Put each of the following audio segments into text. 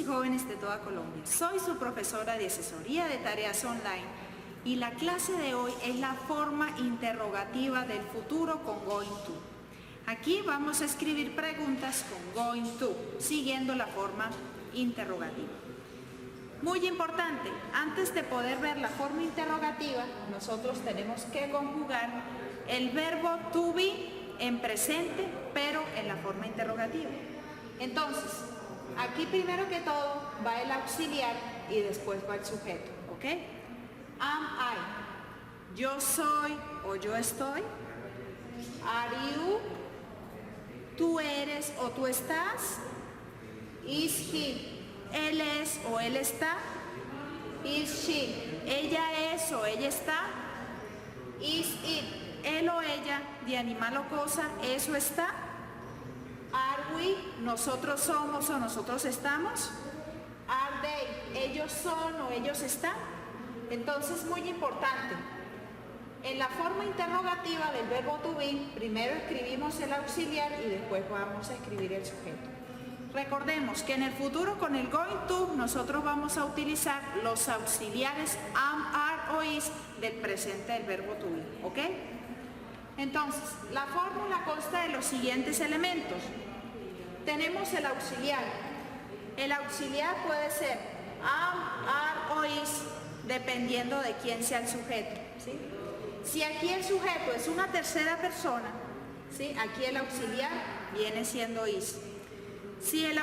y jóvenes de toda Colombia. Soy su profesora de asesoría de tareas online y la clase de hoy es la forma interrogativa del futuro con going to. Aquí vamos a escribir preguntas con going to, siguiendo la forma interrogativa. Muy importante, antes de poder ver la forma interrogativa, nosotros tenemos que conjugar el verbo to be en presente, pero en la forma interrogativa. Entonces, aquí primero que todo va el auxiliar y después va el sujeto, ¿ok? Am I, yo soy o yo estoy. Are you, tú eres o tú estás. Is he, él es o él está. Is she, ella es o ella está. Is it, él o ella, de animal o cosa, es o está. Are we, nosotros somos o nosotros estamos. Are they, ellos son o ellos están. Entonces, muy importante, en la forma interrogativa del verbo to be, primero escribimos el auxiliar y después vamos a escribir el sujeto. Recordemos que en el futuro con el going to nosotros vamos a utilizar los auxiliares am, are o is del presente del verbo to be, ¿ok? Entonces, la fórmula consta de los siguientes elementos. Tenemos el auxiliar. El auxiliar puede ser am, are o is, dependiendo de quién sea el sujeto, ¿sí? Si aquí el sujeto es una tercera persona, ¿sí? Aquí el auxiliar viene siendo is. Si el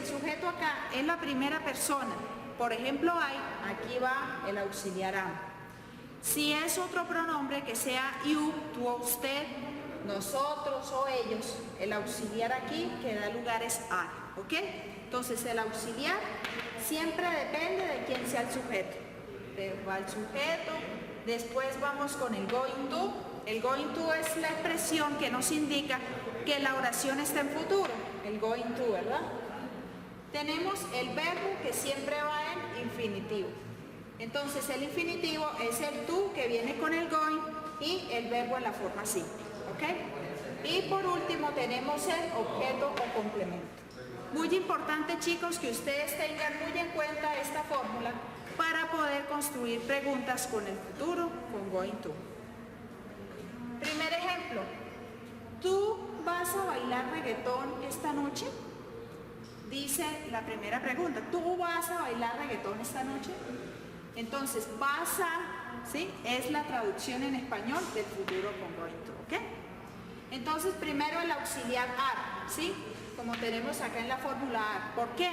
sujeto acá es la primera persona, por ejemplo I, aquí va el auxiliar am. Si es otro pronombre que sea you, tú o usted, nosotros o ellos, el auxiliar aquí que da lugar es are, ¿ok? Entonces el auxiliar siempre depende de quién sea el sujeto. Va el sujeto, después vamos con el going to. El going to es la expresión que nos indica que la oración está en futuro, el going to, ¿verdad? Tenemos el verbo que siempre va en infinitivo. Entonces el infinitivo es el to que viene con el going y el verbo en la forma simple, ¿ok? Y por último tenemos el objeto o complemento. Muy importante, chicos, que ustedes tengan muy en cuenta esta fórmula para poder construir preguntas con el futuro con going to. Primer ejemplo, ¿tú vas a bailar reggaetón esta noche? Dice la primera pregunta, ¿tú vas a bailar reggaetón esta noche? Entonces, vas a, ¿sí? Es la traducción en español del futuro con going to, ¿ok? Entonces, primero el auxiliar are, ¿sí? Como tenemos acá en la fórmula are. ¿Por qué?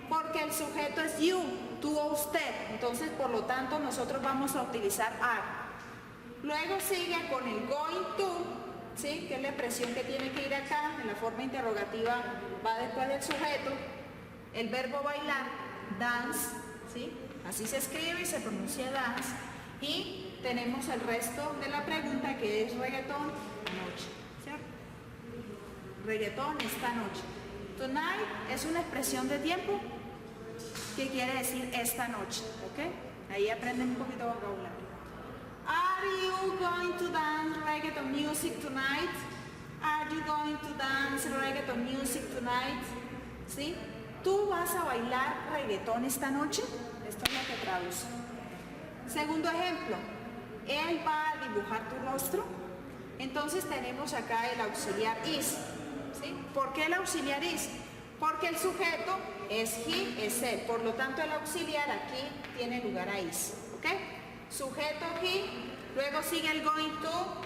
Porque el sujeto es you, tú o usted. Entonces, por lo tanto, nosotros vamos a utilizar are. Luego sigue con el going to, ¿sí? Que es la expresión que tiene que ir acá, en la forma interrogativa va después del sujeto. El verbo bailar, dance, ¿sí? Así se escribe y se pronuncia dance. Y tenemos el resto de la pregunta que es reggaetón anoche, ¿cierto? Reggaetón esta noche. Tonight es una expresión de tiempo que quiere decir esta noche, ¿ok? Ahí aprenden un poquito de vocabulario. Are you going to dance reggaeton music tonight? Are you going to dance reggaeton music tonight? ¿Sí? ¿Tú vas a bailar reggaetón esta noche? Esto es lo que traduce. Segundo ejemplo, él va a dibujar tu rostro. Entonces tenemos acá el auxiliar is, ¿sí? ¿Por qué el auxiliar is? Porque el sujeto es he, es él. Por lo tanto, el auxiliar aquí tiene lugar a is, ¿ok? Sujeto he, luego sigue el going to,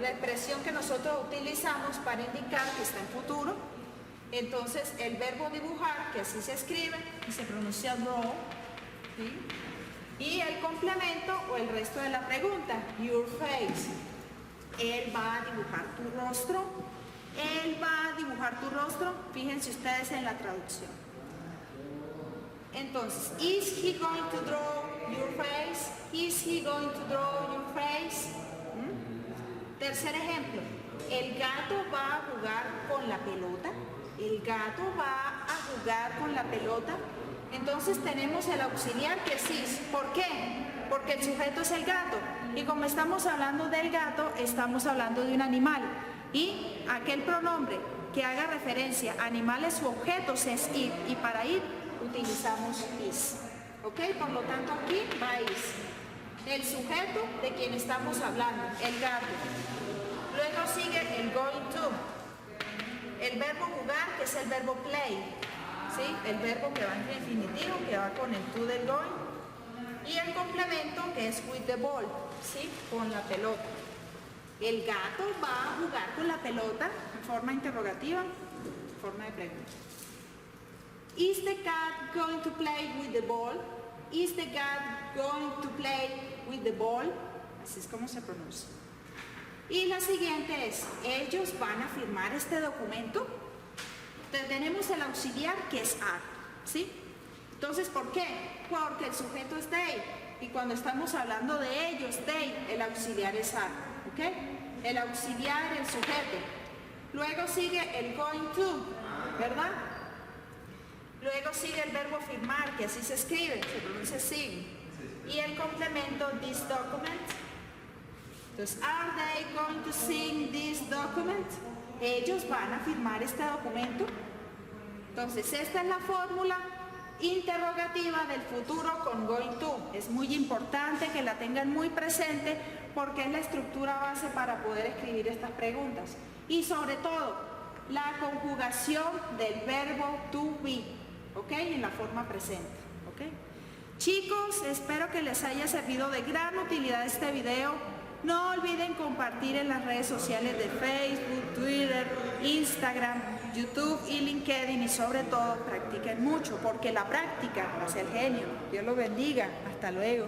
la expresión que nosotros utilizamos para indicar que está en futuro. Entonces el verbo dibujar, que así se escribe y se pronuncia draw, ¿sí? Y el complemento o el resto de la pregunta, your face. Él va a dibujar tu rostro. Él va a dibujar tu rostro. Fíjense ustedes en la traducción. Entonces, is he going to draw your face? Is he going to draw your face? Tercer ejemplo, el gato va a jugar con la pelota. El gato va a jugar con la pelota. Entonces tenemos el auxiliar que es is. ¿Por qué? Porque el sujeto es el gato. Y como estamos hablando del gato, estamos hablando de un animal. Y aquel pronombre que haga referencia a animales u objetos es ir. Y para ir utilizamos is. ¿Ok? Por lo tanto aquí va is. El sujeto de quien estamos hablando, el gato. Luego sigue el going to. El verbo jugar, que es el verbo play. ¿Sí? El verbo que va en infinitivo, que va con el to del going. Y el complemento, que es with the ball. ¿Sí? Con la pelota. El gato va a jugar con la pelota en forma interrogativa, en forma de pregunta. Is the cat going to play with the ball? Is the cat going to play with the ball? Así es como se pronuncia. Y la siguiente es, ellos van a firmar este documento. Entonces tenemos el auxiliar que es are, ¿sí? Entonces, ¿por qué? Porque el sujeto es they. Y cuando estamos hablando de ellos, they, el auxiliar es are, ¿ok? El auxiliar, el sujeto. Luego sigue el going to, ¿verdad? Luego sigue el verbo firmar, que así se escribe, se pronuncia sign. Y el complemento, this document. Entonces, are they going to sign this document? Ellos van a firmar este documento. Entonces, esta es la fórmula interrogativa del futuro con going to. Es muy importante que la tengan muy presente porque es la estructura base para poder escribir estas preguntas. Y sobre todo, la conjugación del verbo to be, ¿ok? En la forma presente, ¿ok? Chicos, espero que les haya servido de gran utilidad este video. No olviden compartir en las redes sociales de Facebook, Twitter, Instagram, YouTube y LinkedIn y sobre todo practiquen mucho porque la práctica hace el genio. Dios los bendiga. Hasta luego.